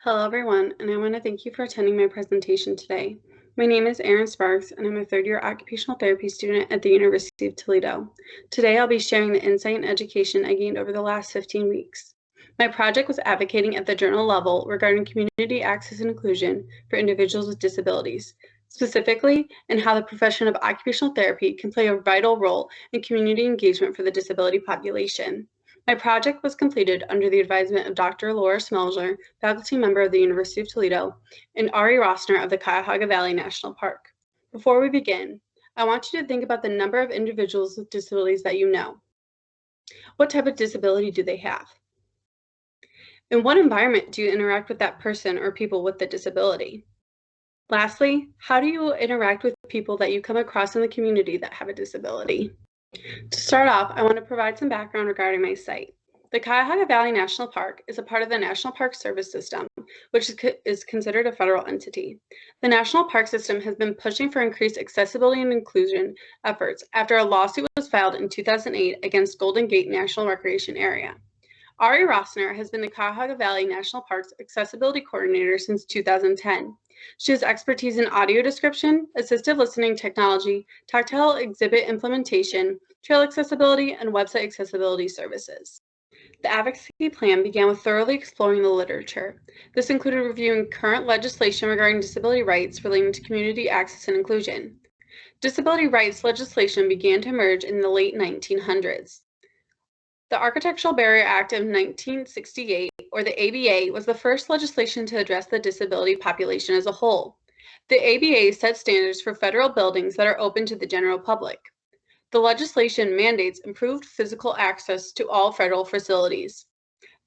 Hello, everyone, and I want to thank you for attending my presentation today. My name is Erin Sparks, and I'm a third-year occupational therapy student at the University of Toledo. Today, I'll be sharing the insight and education I gained over the last 15 weeks. My project was advocating at the journal level regarding community access and inclusion for individuals with disabilities, specifically in how the profession of occupational therapy can play a vital role in community engagement for the disability population. My project was completed under the advisement of Dr. Laura Smelger, faculty member of the University of Toledo, and Ari Rossner of the Cuyahoga Valley National Park. Before we begin, I want you to think about the number of individuals with disabilities that you know. What type of disability do they have? In what environment do you interact with that person or people with the disability? Lastly, how do you interact with people that you come across in the community that have a disability? To start off, I want to provide some background regarding my site. The Cuyahoga Valley National Park is a part of the National Park Service System, which is considered a federal entity. The National Park System has been pushing for increased accessibility and inclusion efforts after a lawsuit was filed in 2008 against Golden Gate National Recreation Area. Ari Rossner has been the Cuyahoga Valley National Park's accessibility coordinator since 2010. She has expertise in audio description, assistive listening technology, tactile exhibit implementation, trail accessibility, and website accessibility services. The advocacy plan began with thoroughly exploring the literature. This included reviewing current legislation regarding disability rights relating to community access and inclusion. Disability rights legislation began to emerge in the late 1900s. The Architectural Barrier Act of 1968, or the ABA, was the first legislation to address the disability population as a whole. The ABA set standards for federal buildings that are open to the general public. The legislation mandates improved physical access to all federal facilities.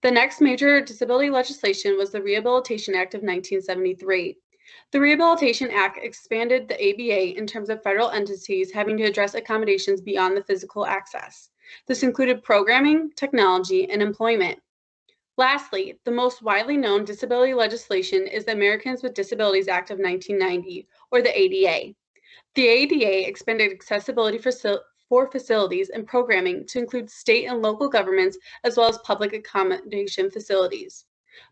The next major disability legislation was the Rehabilitation Act of 1973. The Rehabilitation Act expanded the ABA in terms of federal entities having to address accommodations beyond the physical access. This included programming, technology, and employment. Lastly, the most widely known disability legislation is the Americans with Disabilities Act of 1990, or the ADA. The ADA expanded accessibility for facilities and programming to include state and local governments as well as public accommodation facilities.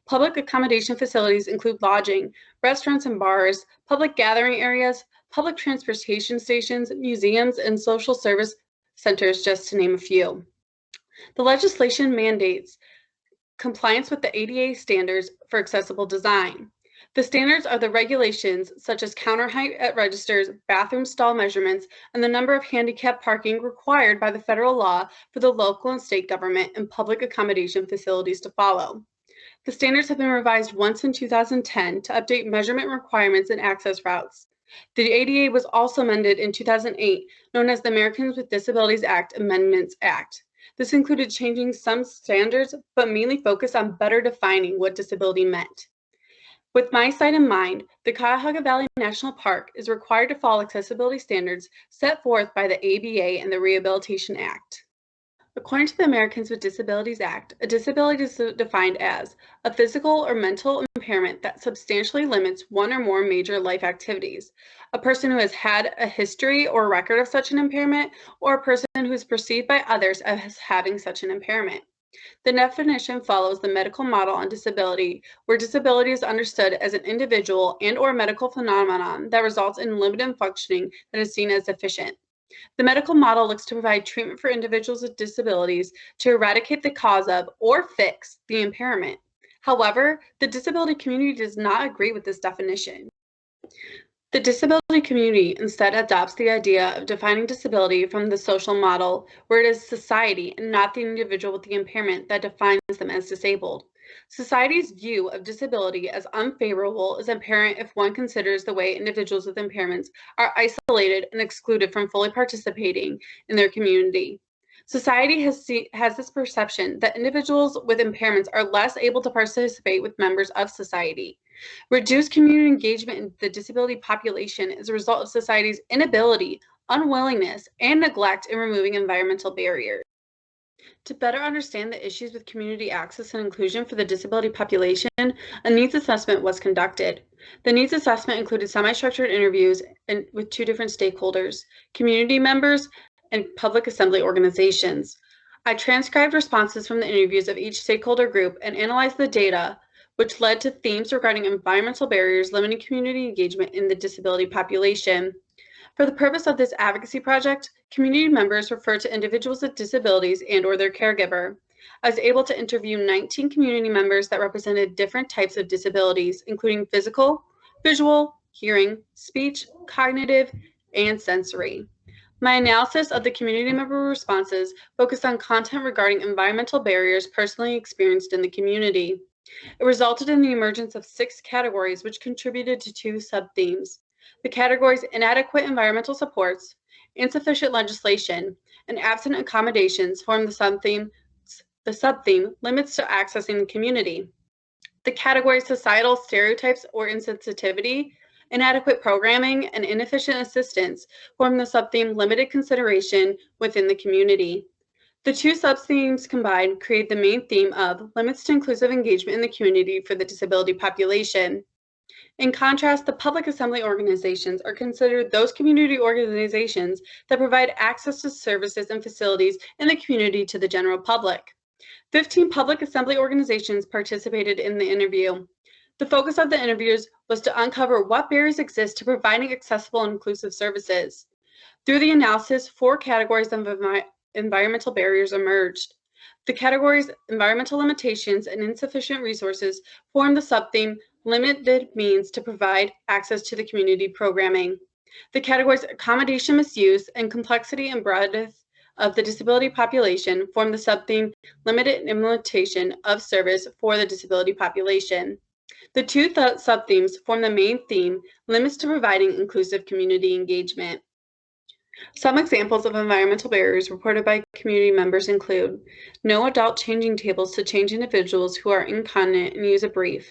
Public accommodation facilities include lodging, restaurants and bars, public gathering areas, public transportation stations, museums, and social service centers, just to name a few. The legislation mandates compliance with the ADA standards for accessible design. The standards are the regulations such as counter height at registers, bathroom stall measurements, and the number of handicap parking required by the federal law for the local and state government and public accommodation facilities to follow. The standards have been revised once in 2010 to update measurement requirements and access routes. The ADA was also amended in 2008, known as the Americans with Disabilities Act Amendments Act. This included changing some standards, but mainly focused on better defining what disability meant. With my site in mind, the Cuyahoga Valley National Park is required to follow accessibility standards set forth by the ABA and the Rehabilitation Act. According to the Americans with Disabilities Act, a disability is defined as a physical or mental impairment that substantially limits one or more major life activities, a person who has had a history or record of such an impairment, or a person who is perceived by others as having such an impairment. The definition follows the medical model on disability, where disability is understood as an individual and/or medical phenomenon that results in limited functioning that is seen as deficient. The medical model looks to provide treatment for individuals with disabilities to eradicate the cause of or fix the impairment. However, the disability community does not agree with this definition. The disability community instead adopts the idea of defining disability from the social model, where it is society and not the individual with the impairment that defines them as disabled. Society's view of disability as unfavorable is apparent if one considers the way individuals with impairments are isolated and excluded from fully participating in their community. Society has this perception that individuals with impairments are less able to participate with members of society. Reduced community engagement in the disability population is a result of society's inability, unwillingness, and neglect in removing environmental barriers. To better understand the issues with community access and inclusion for the disability population, a needs assessment was conducted. The needs assessment included semi-structured interviews with two different stakeholders, community members and public assembly organizations. I transcribed responses from the interviews of each stakeholder group and analyzed the data which led to themes regarding environmental barriers limiting community engagement in the disability population. For the purpose of this advocacy project, community members refer to individuals with disabilities and/or their caregiver. I was able to interview 19 community members that represented different types of disabilities, including physical, visual, hearing, speech, cognitive, and sensory. My analysis of the community member responses focused on content regarding environmental barriers personally experienced in the community. It resulted in the emergence of 6 categories, which contributed to 2 sub-themes. The categories inadequate environmental supports, insufficient legislation, and absent accommodations form the sub-theme limits to accessing the community. The categories societal stereotypes or insensitivity, inadequate programming, and inefficient assistance form the sub-theme limited consideration within the community. The 2 sub-themes combined create the main theme of limits to inclusive engagement in the community for the disability population. In contrast, the public assembly organizations are considered those community organizations that provide access to services and facilities in the community to the general public. 15 public assembly organizations participated in the interview. The focus of the interviews was to uncover what barriers exist to providing accessible and inclusive services. Through the analysis, 4 categories of environmental barriers emerged. The categories environmental limitations and insufficient resources form the sub-theme limited means to provide access to the community programming. The categories accommodation misuse and complexity and breadth of the disability population form the sub-theme limited implementation of service for the disability population. The 2 sub-themes form the main theme, limits to providing inclusive community engagement. Some examples of environmental barriers reported by community members include no adult changing tables to change individuals who are incontinent and use a brief,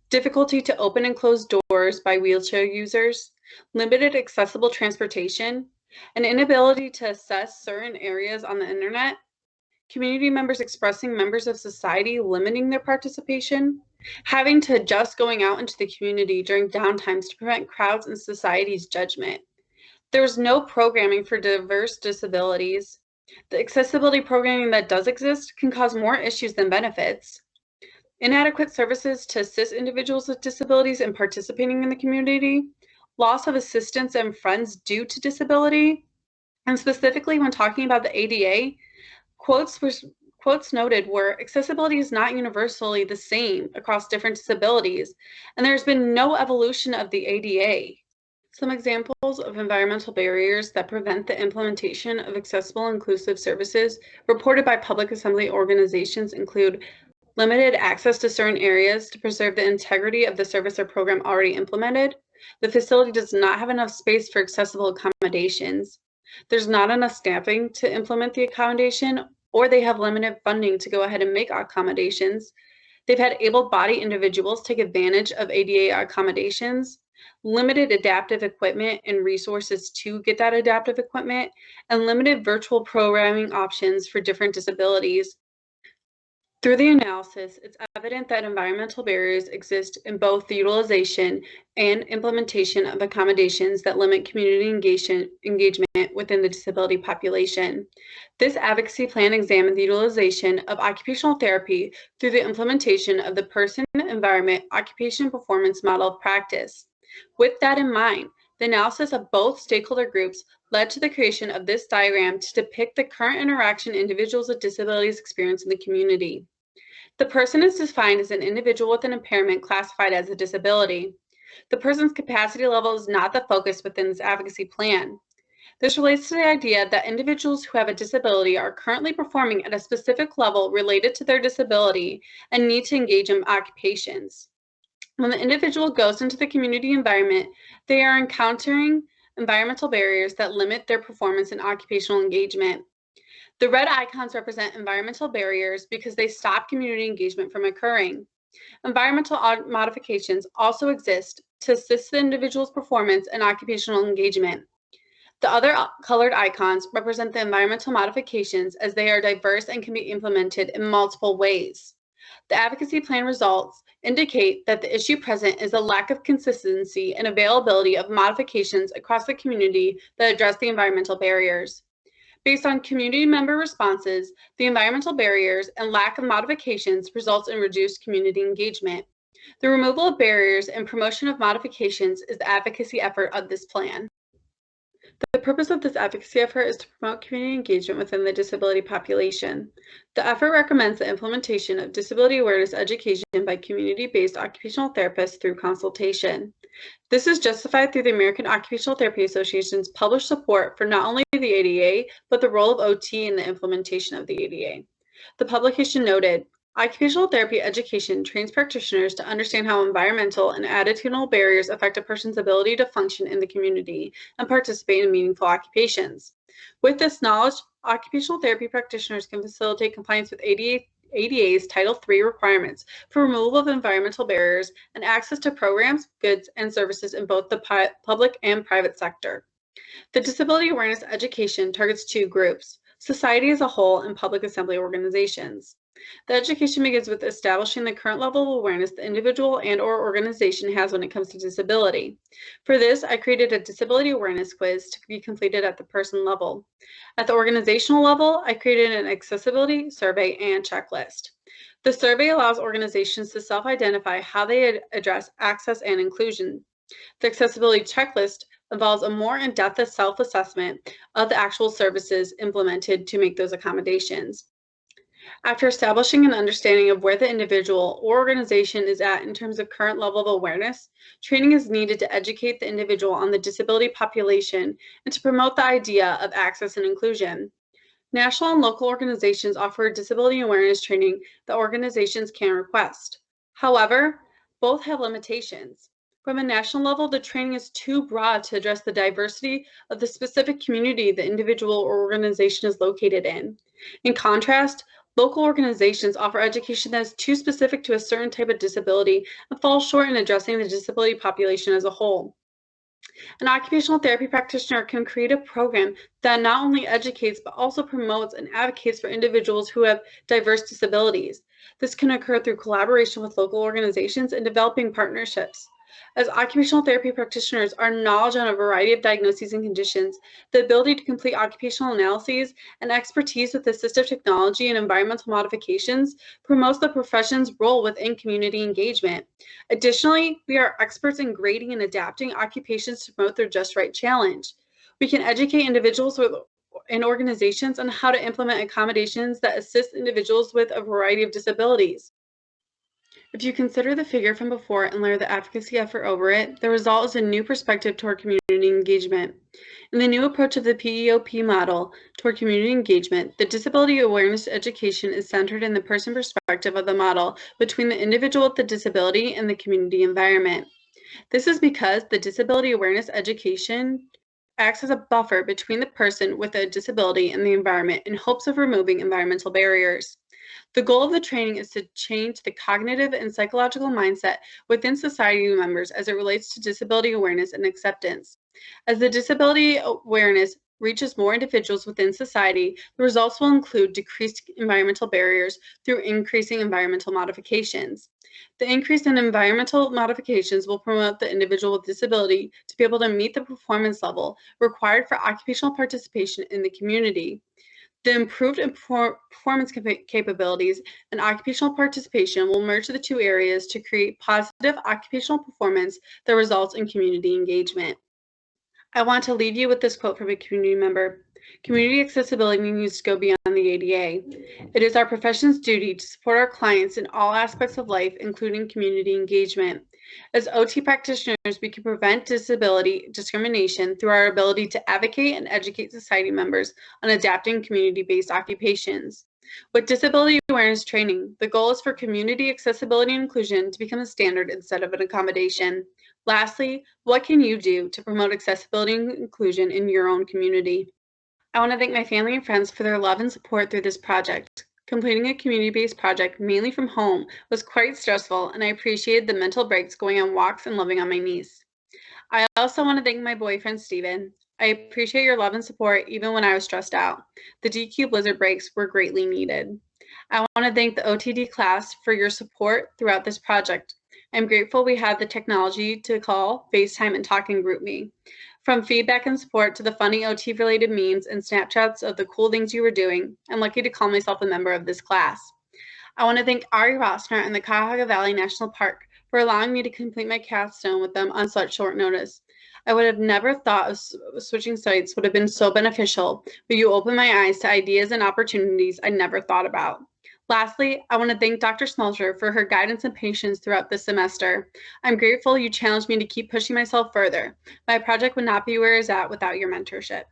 difficulty to open and close doors by wheelchair users, limited accessible transportation, an inability to access certain areas on the internet, community members expressing members of society limiting their participation, having to adjust going out into the community during downtimes to prevent crowds and society's judgment. There is no programming for diverse disabilities. The accessibility programming that does exist can cause more issues than benefits. Inadequate services to assist individuals with disabilities in participating in the community, loss of assistance and friends due to disability, and specifically when talking about the ADA, quotes noted were accessibility is not universally the same across different disabilities, and there's been no evolution of the ADA. Some examples of environmental barriers that prevent the implementation of accessible inclusive services reported by public assembly organizations include limited access to certain areas to preserve the integrity of the service or program already implemented. The facility does not have enough space for accessible accommodations. There's not enough staffing to implement the accommodation, or they have limited funding to go ahead and make accommodations. They've had able-bodied individuals take advantage of ADA accommodations, limited adaptive equipment and resources to get that adaptive equipment, and limited virtual programming options for different disabilities. Through the analysis, it's evident that environmental barriers exist in both the utilization and implementation of accommodations that limit community engagement within the disability population. This advocacy plan examined the utilization of occupational therapy through the implementation of the person-environment occupation performance model of practice. With that in mind, the analysis of both stakeholder groups led to the creation of this diagram to depict the current interaction individuals with disabilities experience in the community. The person is defined as an individual with an impairment classified as a disability. The person's capacity level is not the focus within this advocacy plan. This relates to the idea that individuals who have a disability are currently performing at a specific level related to their disability and need to engage in occupations. When the individual goes into the community environment, they are encountering environmental barriers that limit their performance and occupational engagement. The red icons represent environmental barriers because they stop community engagement from occurring. Environmental modifications also exist to assist the individual's performance and occupational engagement. The other colored icons represent the environmental modifications as they are diverse and can be implemented in multiple ways. The advocacy plan results indicate that the issue present is a lack of consistency and availability of modifications across the community that address the environmental barriers. Based on community member responses, the environmental barriers and lack of modifications results in reduced community engagement. The removal of barriers and promotion of modifications is the advocacy effort of this plan. The purpose of this advocacy effort is to promote community engagement within the disability population. The effort recommends the implementation of disability awareness education by community-based occupational therapists through consultation. This is justified through the American Occupational Therapy Association's published support for not only the ADA, but the role of OT in the implementation of the ADA. The publication noted, occupational therapy education trains practitioners to understand how environmental and attitudinal barriers affect a person's ability to function in the community and participate in meaningful occupations. With this knowledge, occupational therapy practitioners can facilitate compliance with ADA's Title III requirements for removal of environmental barriers and access to programs, goods, and services in both the public and private sector. The disability awareness education targets two groups: society as a whole and public assembly organizations. The education begins with establishing the current level of awareness the individual and/or organization has when it comes to disability. For this, I created a disability awareness quiz to be completed at the person level. At the organizational level, I created an accessibility survey and checklist. The survey allows organizations to self-identify how they address access and inclusion. The accessibility checklist involves a more in-depth self-assessment of the actual services implemented to make those accommodations. After establishing an understanding of where the individual or organization is at in terms of current level of awareness, training is needed to educate the individual on the disability population and to promote the idea of access and inclusion. National and local organizations offer disability awareness training that organizations can request. However, both have limitations. From a national level, the training is too broad to address the diversity of the specific community the individual or organization is located in. In contrast, local organizations offer education that is too specific to a certain type of disability and falls short in addressing the disability population as a whole. An occupational therapy practitioner can create a program that not only educates but also promotes and advocates for individuals who have diverse disabilities. This can occur through collaboration with local organizations and developing partnerships. As occupational therapy practitioners, our knowledge on a variety of diagnoses and conditions, the ability to complete occupational analyses, and expertise with assistive technology and environmental modifications promotes the profession's role within community engagement. Additionally, we are experts in grading and adapting occupations to promote their just right challenge. We can educate individuals and organizations on how to implement accommodations that assist individuals with a variety of disabilities. If you consider the figure from before and layer the advocacy effort over it, the result is a new perspective toward community engagement. In the new approach of the PEOP model toward community engagement, the disability awareness education is centered in the person perspective of the model between the individual with the disability and the community environment. This is because the disability awareness education acts as a buffer between the person with a disability and the environment in hopes of removing environmental barriers. The goal of the training is to change the cognitive and psychological mindset within society members as it relates to disability awareness and acceptance. As the disability awareness reaches more individuals within society, the results will include decreased environmental barriers through increasing environmental modifications. The increase in environmental modifications will promote the individual with disability to be able to meet the performance level required for occupational participation in the community. The improved performance capabilities and occupational participation will merge the two areas to create positive occupational performance that results in community engagement. I want to leave you with this quote from a community member. Community accessibility needs to go beyond the ADA. It is our profession's duty to support our clients in all aspects of life, including community engagement. As OT practitioners, we can prevent disability discrimination through our ability to advocate and educate society members on adapting community-based occupations. With disability awareness training, the goal is for community accessibility and inclusion to become a standard instead of an accommodation. Lastly, what can you do to promote accessibility and inclusion in your own community? I want to thank my family and friends for their love and support through this project. Completing a community-based project, mainly from home, was quite stressful, and I appreciated the mental breaks going on walks and loving on my niece. I also want to thank my boyfriend, Steven. I appreciate your love and support even when I was stressed out. The DQ Blizzard breaks were greatly needed. I want to thank the OTD class for your support throughout this project. I'm grateful we have the technology to call, FaceTime, and talk in GroupMe. From feedback and support to the funny OT-related memes and Snapchats of the cool things you were doing, I'm lucky to call myself a member of this class. I want to thank Ari Rossner and the Cuyahoga Valley National Park for allowing me to complete my capstone with them on such short notice. I would have never thought of switching sites would have been so beneficial, but you opened my eyes to ideas and opportunities I never thought about. Lastly, I want to thank Dr. Smelter for her guidance and patience throughout this semester. I'm grateful you challenged me to keep pushing myself further. My project would not be where it's at without your mentorship.